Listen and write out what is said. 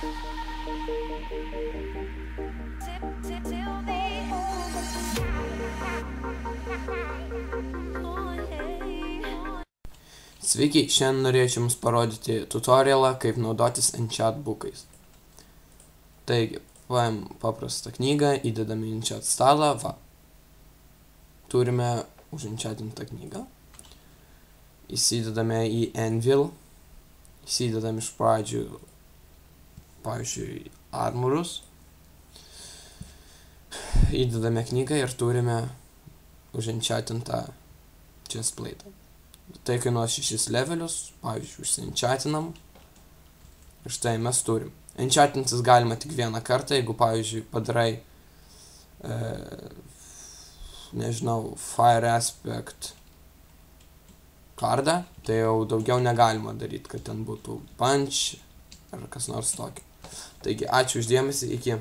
Sveiki, šiandien norėčiau jums parodyti tutorialą, kaip naudotis Enchat bookais. Taigi, paėm paprastą knygą, įdedame į Enchat stalą, va. Turime uženchatintą knygą. Įsidedame į Anvil. Įsidedame iš pradžių, pavyzdžiui, armorus. Įdedame knygą ir turime uženchatintą chestplate'ą. Tai kainuos 6 levelius, pavyzdžiui, užsienchatinam. Ir štai mes turim. Enchatintis galima tik vieną kartą, jeigu, pavyzdžiui, padarai, nežinau, Fire Aspect kardą, tai jau daugiau negalima daryti, kad ten būtų punch ar kas nors tokio. Taigi, ačiū už dėmesį, iki.